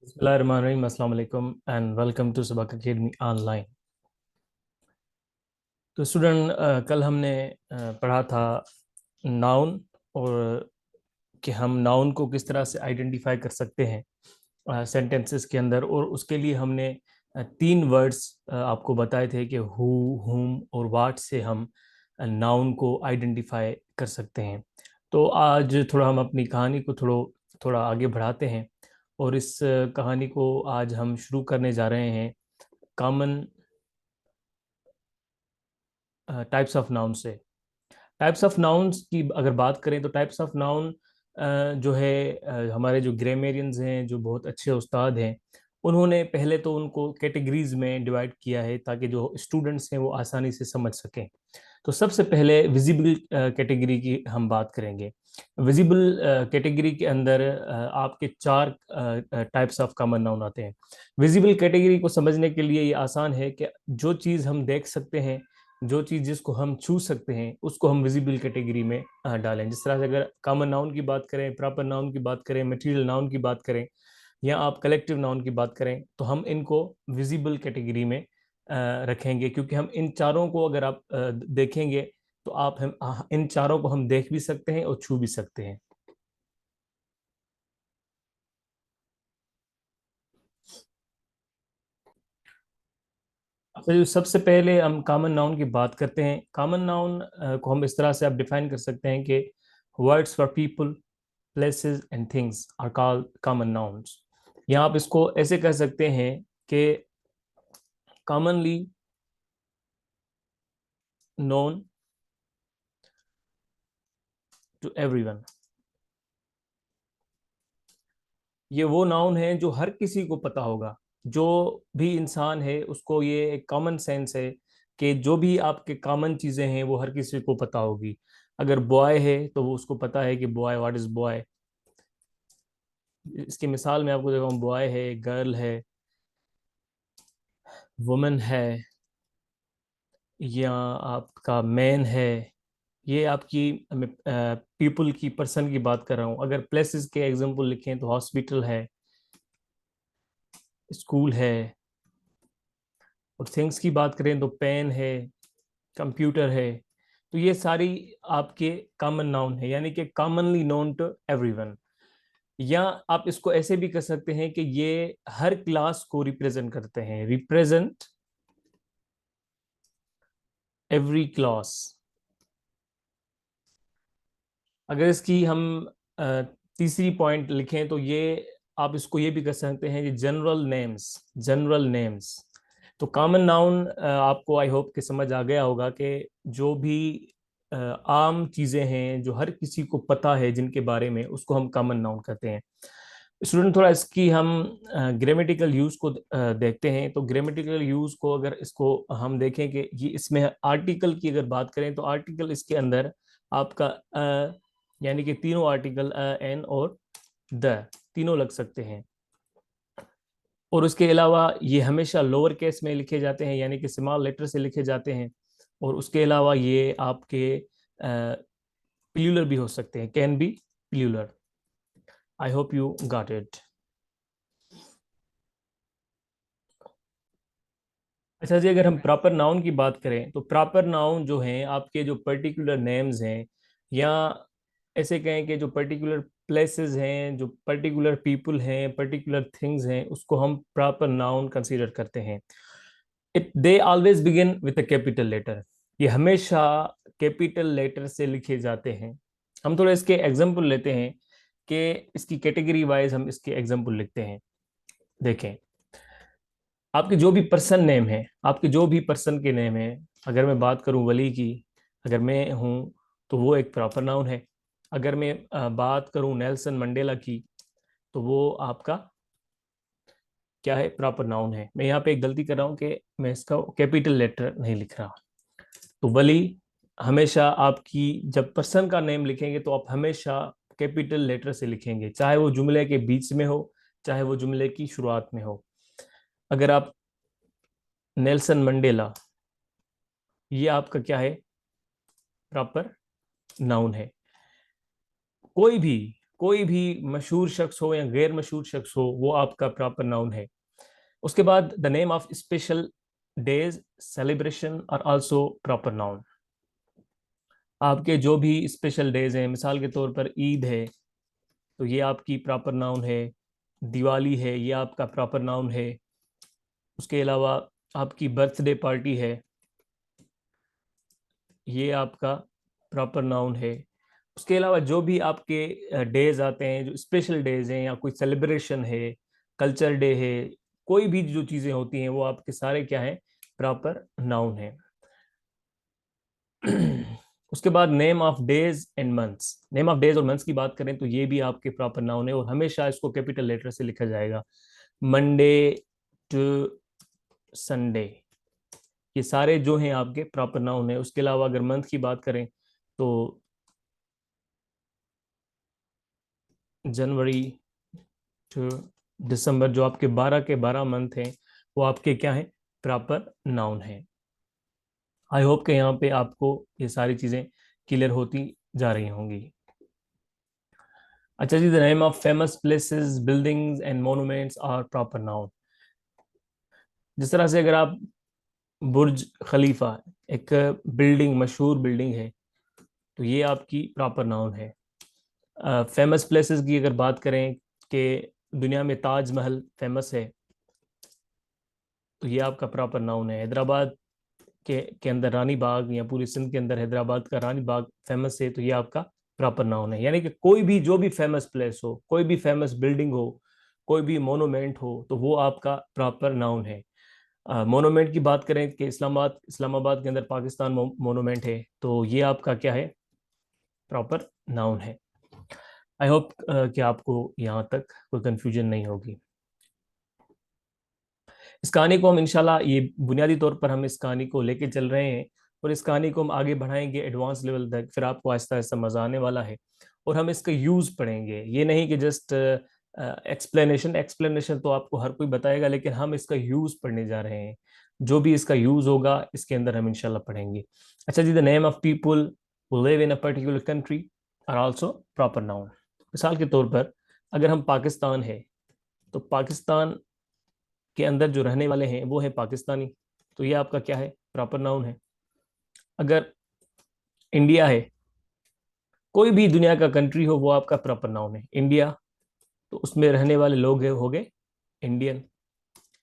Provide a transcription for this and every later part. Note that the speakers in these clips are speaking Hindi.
बिस्मिल्लाहिर्रहमानिर्रहीम, अस्सलाम वालेकुम एंड वेलकम टू सबक अकेडमी ऑनलाइन। तो स्टूडेंट, कल हमने पढ़ा था नाउन और कि हम नाउन को किस तरह से आइडेंटिफाई कर सकते हैं सेंटेंसेस के अंदर। और उसके लिए हमने तीन वर्ड्स आपको बताए थे कि हु, हुम और वाट से हम नाउन को आइडेंटिफाई कर सकते हैं। तो आज थोड़ा हम अपनी कहानी को थोड़ा आगे बढ़ाते हैं और इस कहानी को आज हम शुरू करने जा रहे हैं कॉमन टाइप्स ऑफ नाउन से। टाइप्स ऑफ नाउन्स की अगर बात करें तो टाइप्स ऑफ नाउन जो है, हमारे जो ग्रामेरियंस हैं, जो बहुत अच्छे उस्ताद हैं, उन्होंने पहले तो उनको कैटेगरीज में डिवाइड किया है ताकि जो स्टूडेंट्स हैं वो आसानी से समझ सकें। तो सबसे पहले विजिबल कैटेगरी की हम बात करेंगे। विजिबल कैटेगरी के अंदर आपके चार टाइप्स ऑफ कॉमन नाउन आते हैं। विजिबल कैटेगरी को समझने के लिए ये आसान है कि जो चीज़ हम देख सकते हैं, जो चीज़ जिसको हम छू सकते हैं, उसको हम विजिबल कैटेगरी में डालें। जिस तरह से अगर कॉमन नाउन की बात करें, प्रॉपर नाउन की बात करें, मटेरियल नाउन की बात करें, या आप कलेक्टिव नाउन की बात करें, तो हम इनको विजिबल कैटेगरी में रखेंगे, क्योंकि हम इन चारों को अगर आप देखेंगे तो आप हम इन चारों को हम देख भी सकते हैं और छू भी सकते हैं। अच्छा, जो सबसे पहले हम कॉमन नाउन की बात करते हैं। कॉमन नाउन को हम इस तरह से आप डिफाइन कर सकते हैं कि words for people, places and things are called common nouns. या आप इसको ऐसे कह सकते हैं कि कॉमनली नोन टू एवरीवन। ये वो नाउन है जो हर किसी को पता होगा। जो भी इंसान है उसको ये एक कॉमन सेंस है कि जो भी आपके कॉमन चीज़ें हैं वो हर किसी को पता होगी। अगर बॉय है तो वो उसको पता है कि बॉय, व्हाट इज बॉय। इसकी मिसाल मैं आपको देखा हूँ, बॉय है, गर्ल है, वुमन है, या आपका मैन है। ये आपकी पीपल की, पर्सन की बात कर रहा हूँ। अगर प्लेसेस के एग्जांपल लिखें तो हॉस्पिटल है, स्कूल है। और थिंग्स की बात करें तो पेन है, कंप्यूटर है। तो ये सारी आपके कॉमन नाउन है, यानी कि कॉमनली नोन टू एवरीवन। या आप इसको ऐसे भी कर सकते हैं कि ये हर क्लास को रिप्रेजेंट करते हैं, रिप्रेजेंट एवरी क्लास। अगर इसकी हम अ, तीसरी पॉइंट लिखें तो ये आप इसको ये भी कर सकते हैं कि जनरल नेम्स, जनरल नेम्स। तो कॉमन नाउन आपको आई होप कि समझ आ गया होगा कि जो भी आम चीज़ें हैं जो हर किसी को पता है जिनके बारे में, उसको हम कॉमन नाउन कहते हैं। स्टूडेंट, थोड़ा इसकी हम ग्रामेटिकल यूज को देखते हैं। तो ग्रामेटिकल यूज को अगर इसको हम देखें कि ये इसमें आर्टिकल की अगर बात करें तो आर्टिकल इसके अंदर आपका यानी कि तीनों आर्टिकल एन और द, तीनों लग सकते हैं। और उसके अलावा ये हमेशा लोअर केस में लिखे जाते हैं, यानी कि स्मॉल लेटर से लिखे जाते हैं। और उसके अलावा ये आपके प्लूरल भी हो सकते हैं, can be plural. I hope you got it. अच्छा जी, अगर हम प्रॉपर नाउन की बात करें तो प्रॉपर नाउन जो हैं आपके जो पर्टिकुलर नेम्स हैं, या ऐसे कहें कि जो पर्टिकुलर प्लेसेस हैं, जो पर्टिकुलर पीपल हैं, पर्टिकुलर थिंग्स हैं, उसको हम प्रॉपर नाउन कंसीडर करते हैं। It they always begin with a capital letter. ये हमेशा कैपिटल लेटर से लिखे जाते हैं। हम थोड़ा इसके एग्जाम्पल लेते हैं कि इसकी कैटेगरी वाइज हम इसके एग्जाम्पल लिखते हैं। देखें, आपके जो भी पर्सन नेम है, आपके जो भी पर्सन के नेम है, अगर मैं बात करूं वली की, अगर मैं हूं तो वो एक प्रॉपर नाउन है। अगर मैं बात करूं नेल्सन मंडेला की, तो वो आपका क्या है, प्रॉपर नाउन है। मैं यहाँ पे एक गलती कर रहा हूँ कि मैं इसका कैपिटल लेटर नहीं लिख रहा। तो वली हमेशा आपकी, जब पर्सन का नेम लिखेंगे तो आप हमेशा कैपिटल लेटर से लिखेंगे, चाहे वो जुमले के बीच में हो, चाहे वो जुमले की शुरुआत में हो। अगर आप नेल्सन मंडेला, ये आपका क्या है, प्रॉपर नाउन है। कोई भी कोई भी मशहूर शख्स हो या गैर मशहूर शख्स हो, वो आपका प्रॉपर नाउन है। उसके बाद the name of special days celebration are also proper noun. आपके जो भी स्पेशल डेज हैं, मिसाल के तौर पर ईद है तो ये आपकी प्रॉपर नाउन है, दिवाली है ये आपका प्रॉपर नाउन है। उसके अलावा आपकी बर्थडे पार्टी है, ये आपका प्रॉपर नाउन है। उसके अलावा जो भी आपके डेज आते हैं, जो स्पेशल डेज हैं या कोई सेलिब्रेशन है, कल्चर डे है, कोई भी जो चीज़ें होती हैं वो आपके सारे क्या हैं, प्रॉपर नाउन है। उसके बाद name of days and months. Name of days और मंथ्स की बात करें तो ये भी आपके प्रॉपर नाउन है और हमेशा इसको कैपिटल लेटर से लिखा जाएगा। मंडे टू संडे, ये सारे जो हैं आपके प्रॉपर नाउन है। उसके अलावा अगर मंथ की बात करें तो जनवरी टू दिसंबर, जो आपके 12 के 12 मंथ हैं वो आपके क्या हैं, प्रॉपर नाउन है। आई होप कि यहाँ पे आपको ये सारी चीज़ें क्लियर होती जा रही होंगी। अच्छा जी, the name of famous places, buildings and monuments are proper noun. जिस तरह से अगर आप बुर्ज खलीफा, एक बिल्डिंग, मशहूर बिल्डिंग है, तो ये आपकी प्रॉपर नाउन है। फेमस प्लेसेस की अगर बात करें कि दुनिया में ताजमहल फेमस है, तो ये आपका प्रॉपर नाउन है। हैदराबाद के अंदर रानी बाग, या पूरी सिंध के अंदर हैदराबाद का रानी बाग फेमस है, तो ये आपका प्रॉपर नाउन है। यानी कि कोई भी जो भी फेमस प्लेस हो, कोई भी फेमस बिल्डिंग हो, कोई भी मोनूमेंट हो, तो वो आपका प्रॉपर नाउन है। मोनूमेंट की बात करें कि इस्लामाबाद इस्लामाबाद के अंदर पाकिस्तान मोनूमेंट है, तो ये आपका क्या है, प्रॉपर नाउन है। आई होप कि आपको यहाँ तक कोई कंफ्यूजन नहीं होगी। इस कहानी को हम इंशाल्लाह, ये बुनियादी तौर पर हम इस कहानी को लेके चल रहे हैं और इस कहानी को हम आगे बढ़ाएंगे एडवांस लेवल तक, फिर आपको आहिस्ता आहिस्ता मजा आने वाला है। और हम इसका यूज पढ़ेंगे, ये नहीं कि जस्ट एक्सप्लेनेशन। एक्सप्लेनेशन तो आपको हर कोई बताएगा, लेकिन हम इसका यूज पढ़ने जा रहे हैं। जो भी इसका यूज होगा इसके अंदर हम इंशाल्लाह पढ़ेंगे। अच्छा जी, the name of people who live in a particular country are also proper noun. मिसाल के तौर पर अगर हम पाकिस्तान है, तो पाकिस्तान के अंदर जो रहने वाले हैं वो है पाकिस्तानी, तो ये आपका क्या है, प्रॉपर नाउन है। अगर इंडिया है, कोई भी दुनिया का कंट्री हो, वो आपका प्रॉपर नाउन है। इंडिया, तो उसमें रहने वाले लोग हैं, हो गए इंडियन,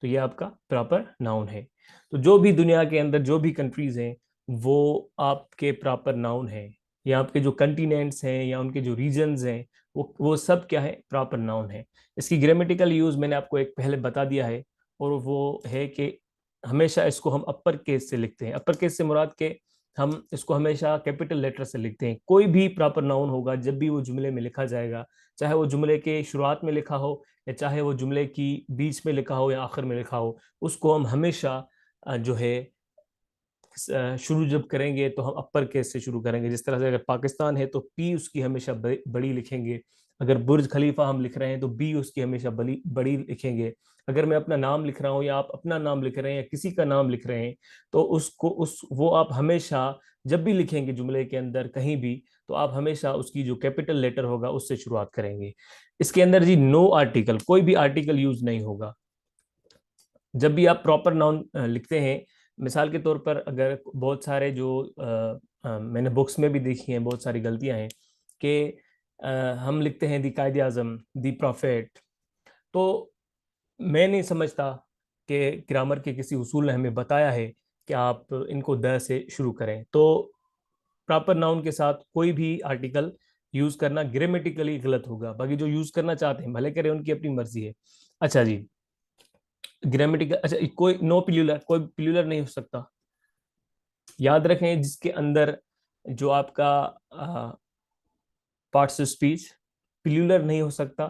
तो ये आपका प्रॉपर नाउन है। तो जो भी दुनिया के अंदर जो भी कंट्रीज हैं वो आपके प्रॉपर नाउन है। या आपके जो कंटिनेंट्स हैं या उनके जो रीजन्स हैं, वो सब क्या है, प्रॉपर नाउन है। इसकी ग्रामेटिकल यूज मैंने आपको एक पहले बता दिया है, और वो है कि हमेशा इसको हम अपर केस से लिखते हैं। अपर केस से मुराद के हम इसको हमेशा कैपिटल लेटर से लिखते हैं। कोई भी प्रॉपर नाउन होगा जब भी वो जुमले में लिखा जाएगा, चाहे वो जुमले के शुरुआत में लिखा हो या चाहे वो जुमले की बीच में लिखा हो या आखिर में लिखा हो, उसको हम हमेशा जो है शुरू जब करेंगे तो हम अपर केस से शुरू करेंगे। जिस तरह से अगर पाकिस्तान है तो पी उसकी हमेशा बड़ी लिखेंगे। अगर बुर्ज खलीफा हम लिख रहे हैं तो बी उसकी हमेशा बड़ी बड़ी लिखेंगे। अगर मैं अपना नाम लिख रहा हूँ या आप अपना नाम लिख रहे हैं या किसी का नाम लिख रहे हैं, तो उसको उस वो आप हमेशा जब भी लिखेंगे जुमले के अंदर कहीं भी, तो आप हमेशा उसकी जो कैपिटल लेटर होगा उससे शुरुआत करेंगे। इसके अंदर जी नो आर्टिकल, कोई भी आर्टिकल यूज नहीं होगा जब भी आप प्रॉपर नाउन लिखते हैं। मिसाल के तौर पर अगर बहुत सारे जो मैंने बुक्स में भी देखी हैं, बहुत सारी गलतियां हैं कि हम लिखते हैं दी कायद आजम, दी प्रॉफेट। तो मैं नहीं समझता कि ग्रामर के किसी उसूल ने हमें बताया है कि आप इनको द से शुरू करें। तो प्रॉपर नाउन के साथ कोई भी आर्टिकल यूज करना ग्रामेटिकली गलत होगा। बाकी जो यूज करना चाहते हैं भले करें, उनकी अपनी मर्जी है। अच्छा जी, ग्रामेटिकल, अच्छा कोई नो पिल्यूलर, कोई पिल्यूलर नहीं हो सकता। याद रखें, जिसके अंदर जो आपका पार्ट्स ऑफ स्पीच पिल्यूलर नहीं हो सकता,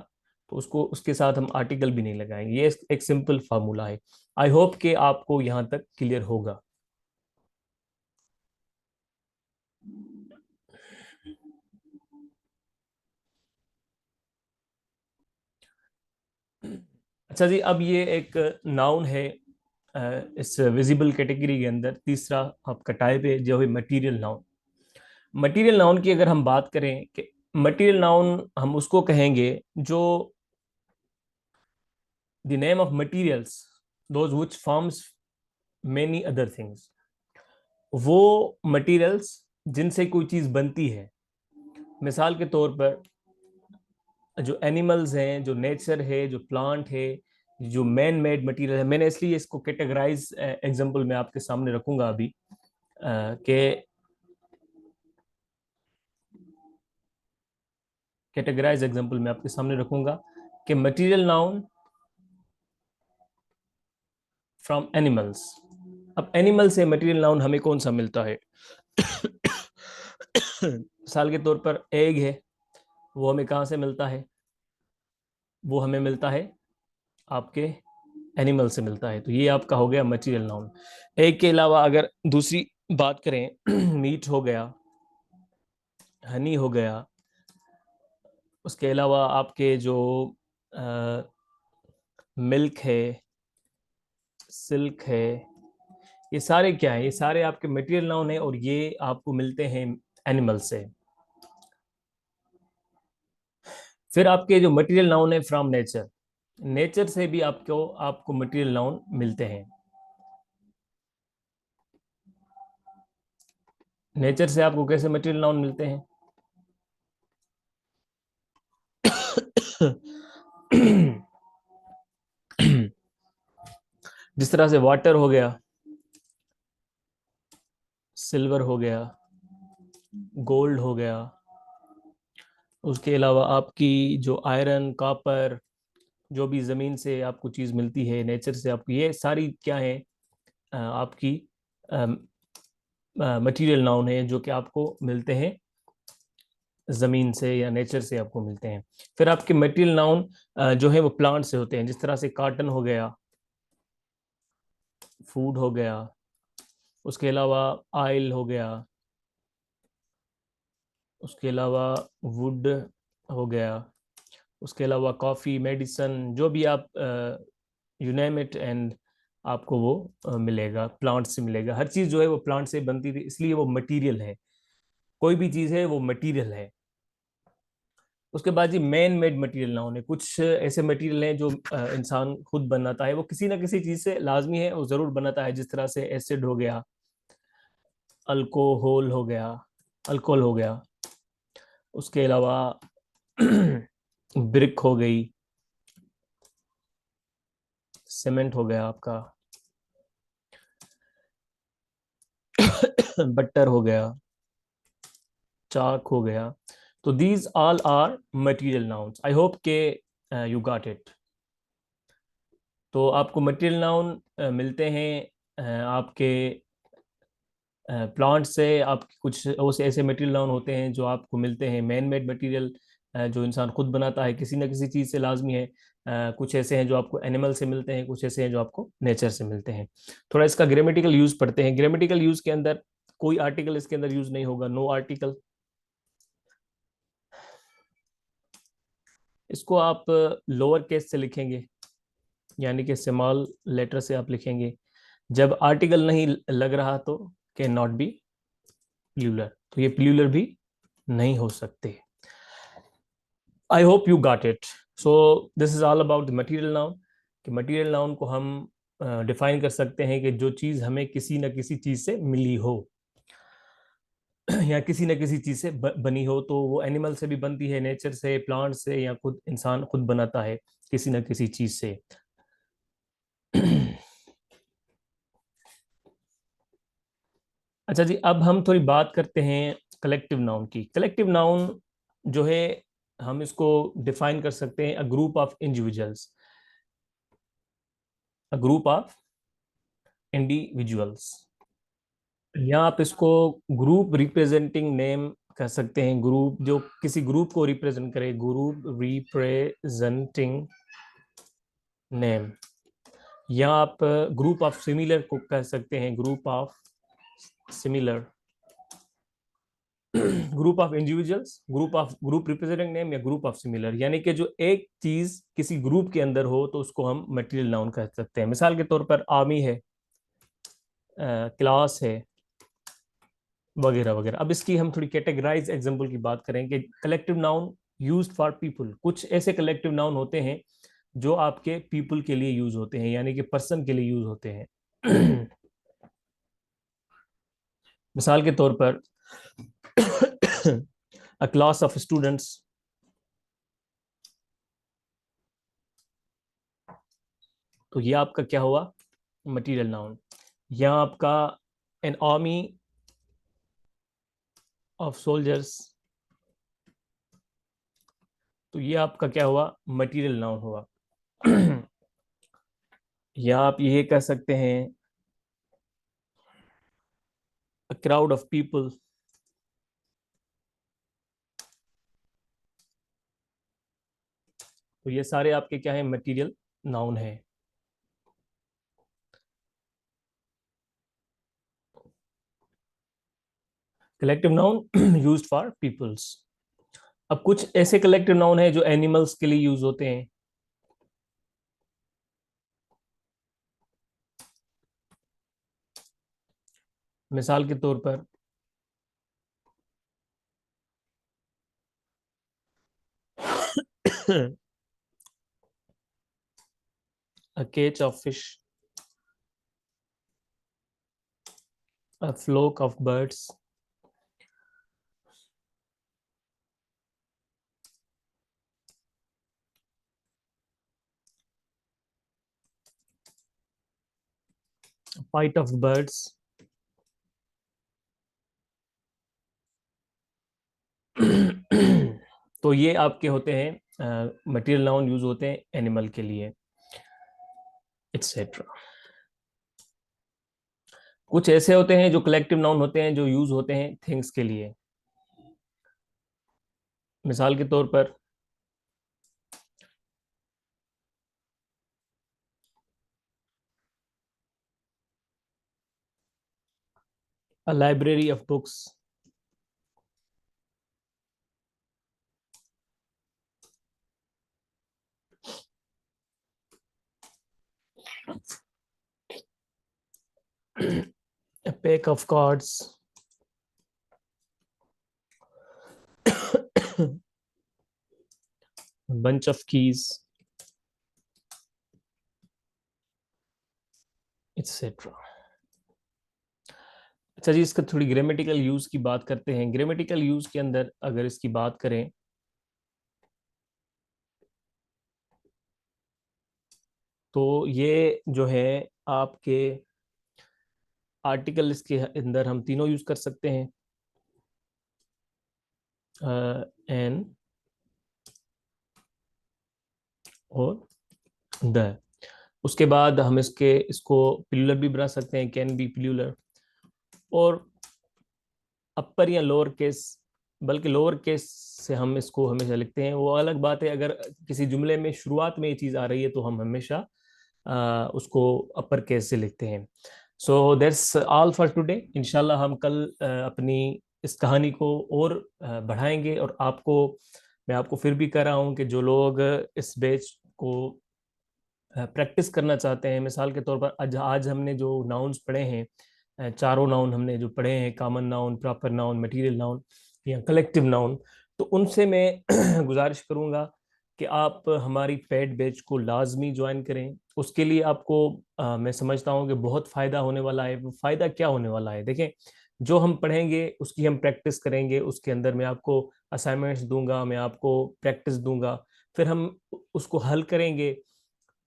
तो उसको उसके साथ हम आर्टिकल भी नहीं लगाएंगे। ये एक सिंपल फार्मूला है। आई होप कि आपको यहां तक क्लियर होगा। अच्छा जी, अब ये एक नाउन है इस विजिबल कैटेगरी के अंदर। तीसरा आपका टाइप है जो है मटेरियल नाउन। मटेरियल नाउन की अगर हम बात करें कि मटेरियल नाउन हम उसको कहेंगे जो the name of materials those which forms many other things, वो मटेरियल्स जिनसे कोई चीज बनती है। मिसाल के तौर पर जो एनिमल्स हैं, जो नेचर है, जो प्लांट है, जो मैन मेड मटेरियल है, मैंने इसलिए इसको कैटेगराइज एग्जांपल में आपके सामने रखूंगा अभी कि कैटेगराइज एग्जांपल में आपके सामने रखूंगा कि मटेरियल नाउन फ्रॉम एनिमल्स। अब एनिमल से मटेरियल नाउन हमें कौन सा मिलता है? मिसाल के तौर पर एग है, वो हमें कहाँ से मिलता है? वो हमें मिलता है आपके एनिमल से मिलता है। तो ये आपका हो गया मटेरियल नाउन। एग के अलावा अगर दूसरी बात करें, मीट हो गया, हनी हो गया, उसके अलावा आपके जो मिल्क है, सिल्क है, ये सारे क्या है? ये सारे आपके मटेरियल नाउन है और ये आपको मिलते हैं एनिमल से। फिर आपके जो मटेरियल नाउन है फ्रॉम नेचर, नेचर से भी आपको आपको मटेरियल नाउन मिलते हैं। नेचर से आपको कैसे मटेरियल नाउन मिलते हैं? जिस तरह से वाटर हो गया, सिल्वर हो गया, गोल्ड हो गया, उसके अलावा आपकी जो आयरन, कॉपर, जो भी ज़मीन से आपको चीज़ मिलती है, नेचर से आपको, ये सारी क्या है? आपकी मटेरियल नाउन है जो कि आपको मिलते हैं ज़मीन से या नेचर से आपको मिलते हैं। फिर आपके मटेरियल नाउन जो है वो प्लांट से होते हैं, जिस तरह से कॉटन हो गया, फूड हो गया, उसके अलावा ऑयल हो गया, उसके अलावा वुड हो गया, उसके अलावा कॉफ़ी, मेडिसन, जो भी आप यू नेम इट, एंड आपको वो मिलेगा, प्लांट से मिलेगा। हर चीज़ जो है वो प्लांट से बनती थी, इसलिए वो मटेरियल है। कोई भी चीज़ है वो मटेरियल है। उसके बाद जी मैन मेड मटेरियल ना होने, कुछ ऐसे मटेरियल हैं जो इंसान खुद बनाता है, वो किसी ना किसी चीज़ से लाजमी है, वो ज़रूर बनाता है। जिस तरह से एसिड हो गया, अल्कोहल हो गया, अल्कोहल हो गया, उसके अलावा ब्रिक हो गई, सीमेंट हो गया आपका, बटर हो गया, चाक हो गया। तो these all are material nouns. I hope के यू गॉट इट। तो आपको मटेरियल नाउन मिलते हैं आपके प्लांट से। आपके कुछ उस ऐसे मटेरियल नाउन होते हैं जो आपको मिलते हैं मैन मेड मटेरियल, जो इंसान खुद बनाता है किसी न किसी चीज़ से, लाजमी है। कुछ ऐसे हैं जो आपको एनिमल से मिलते हैं, कुछ ऐसे हैं जो आपको नेचर से मिलते हैं। थोड़ा इसका ग्रामेटिकल यूज पढ़ते हैं। ग्रामेटिकल यूज के अंदर कोई आर्टिकल इसके अंदर यूज नहीं होगा, नो आर्टिकल। इसको आप लोअर केस से लिखेंगे, यानी कि स्मॉल लेटर से आप लिखेंगे। जब आर्टिकल नहीं लग रहा तो कैन नॉट बी प्लूरल, तो ये प्लूरल भी नहीं हो सकते। आई hope you got it. So this is all about the material noun. कि मटेरियल नाउन को हम डिफाइन कर सकते हैं कि जो चीज़ हमें किसी न किसी चीज़ से मिली हो या किसी न किसी चीज़ से बनी हो। तो वो एनिमल से भी बनती है, नेचर से, प्लांट से, या खुद इंसान खुद बनाता है किसी न किसी चीज़ से। अच्छा जी, अब हम थोड़ी बात करते हैं कलेक्टिव नाउन की। कलेक्टिव नाउन जो है, हम इसको डिफाइन कर सकते हैं a group of individuals, a group of individuals, या आप इसको ग्रुप रिप्रेजेंटिंग नेम कह सकते हैं। ग्रुप जो किसी ग्रुप को रिप्रेजेंट करे, ग्रुप रिप्रेजेंटिंग नेम। या आप ग्रुप ऑफ सिमिलर को कह सकते हैं, group of similar. Group of individuals, group of group representing name, या ग्रुप ऑफ सिमिलर। यानी कि जो एक चीज किसी ग्रुप के अंदर हो तो उसको हम मटेरियल नाउन कह सकते हैं। मिसाल के तौर पर आर्मी है, क्लास है, वगैरह वगैरह। अब इसकी हम थोड़ी कैटेगराइज एग्जांपल की बात करें कि collective noun used for people, कुछ ऐसे कलेक्टिव नाउन होते हैं जो आपके पीपल के लिए यूज होते हैं, यानी कि पर्सन के लिए यूज होते हैं। मिसाल के तौर पर अ क्लास ऑफ स्टूडेंट्स, तो ये आपका क्या हुआ, मटेरियल नाउन। या आपका एन आर्मी ऑफ सोल्जर्स, तो ये आपका क्या हुआ, मटेरियल नाउन हुआ। या आप ये कह सकते हैं अ क्राउड ऑफ पीपल, तो ये सारे आपके क्या है, मटेरियल नाउन है। Collective noun used for peoples. अब कुछ ऐसे कलेक्टिव नाउन है जो एनिमल्स के लिए यूज होते हैं। मिसाल के तौर पर a cage of fish, a flock of birds, a fight of birds। तो ये आपके होते हैं मटेरियल नाउन, यूज होते हैं एनिमल के लिए, एक्सेट्रा। कुछ ऐसे होते हैं जो कलेक्टिव नाउन होते हैं जो यूज होते हैं थिंग्स के लिए। मिसाल के तौर पर a library of books, a pack of cards, a bunch of keys, etcetera. अच्छा जी, इसका थोड़ी ग्रामेटिकल यूज की बात करते हैं। ग्रामेटिकल यूज के अंदर अगर इसकी बात करें तो ये जो है आपके आर्टिकल, इसके अंदर हम तीनों यूज कर सकते हैं, एन और द। उसके बाद हम इसको प्लूरल भी बना सकते हैं, कैन बी प्लूरल। और अपर या लोअर केस, बल्कि लोअर केस से हम इसको हमेशा लिखते हैं। वो अलग बात है, अगर किसी जुमले में शुरुआत में ये चीज़ आ रही है तो हम हमेशा उसको अपर केस से लिखते हैं। So that's all for today. इंशाल्लाह हम कल अपनी इस कहानी को और बढ़ाएंगे। और मैं आपको फिर भी कह रहा हूँ कि जो लोग इस बैच को प्रैक्टिस करना चाहते हैं, मिसाल के तौर पर आज आज हमने जो नाउन्स पढ़े हैं, चारों नाउन हमने जो पढ़े हैं, common noun, proper noun, material noun या कलेक्टिव नाउन, तो उनसे मैं गुजारिश करूंगा कि आप हमारी पेड बैच को लाजमी ज्वाइन करें। उसके लिए आपको मैं समझता हूँ कि बहुत फ़ायदा होने वाला है। वो फ़ायदा क्या होने वाला है, देखें, जो हम पढ़ेंगे उसकी हम प्रैक्टिस करेंगे, उसके अंदर मैं आपको असाइनमेंट्स दूंगा, मैं आपको प्रैक्टिस दूंगा, फिर हम उसको हल करेंगे।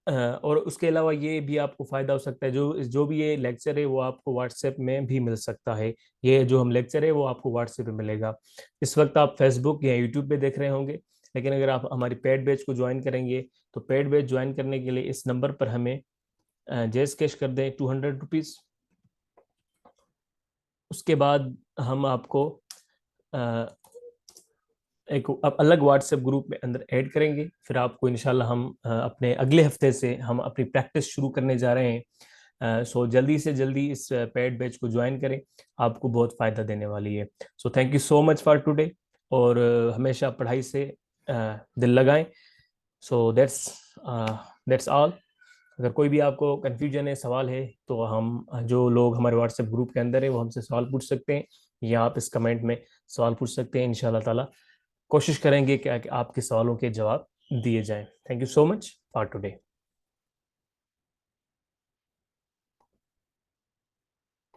और उसके अलावा ये भी आपको फायदा हो सकता है, जो जो भी ये लेक्चर है वो आपको व्हाट्सएप में भी मिल सकता है। ये जो हम लेक्चर है वो आपको व्हाट्सएप पे मिलेगा। इस वक्त आप फेसबुक या यूट्यूब पे देख रहे होंगे, लेकिन अगर आप हमारी पेड बैच को ज्वाइन करेंगे तो पेड बैच ज्वाइन करने के लिए इस नंबर पर हमें जैस कैश कर दें, ₹200। उसके बाद हम आपको अ, एक अलग व्हाट्सएप ग्रुप में अंदर ऐड करेंगे। फिर आपको इंशाल्लाह हम अपने अगले हफ्ते से हम अपनी प्रैक्टिस शुरू करने जा रहे हैं। सो जल्दी से जल्दी इस पेड बैच को ज्वाइन करें, आपको बहुत फ़ायदा देने वाली है। So thank you so much for today. और हमेशा पढ़ाई से दिल लगाएं। So that's all. अगर कोई भी आपको कन्फ्यूजन है, सवाल है, तो हम जो लोग हमारे व्हाट्सएप ग्रुप के अंदर है वो हमसे सवाल पूछ सकते हैं। या आप इस कमेंट में सवाल पूछ सकते हैं। इंशाल्लाह ताला कोशिश करेंगे कि आपके सवालों के जवाब दिए जाएं। Thank you so much for today.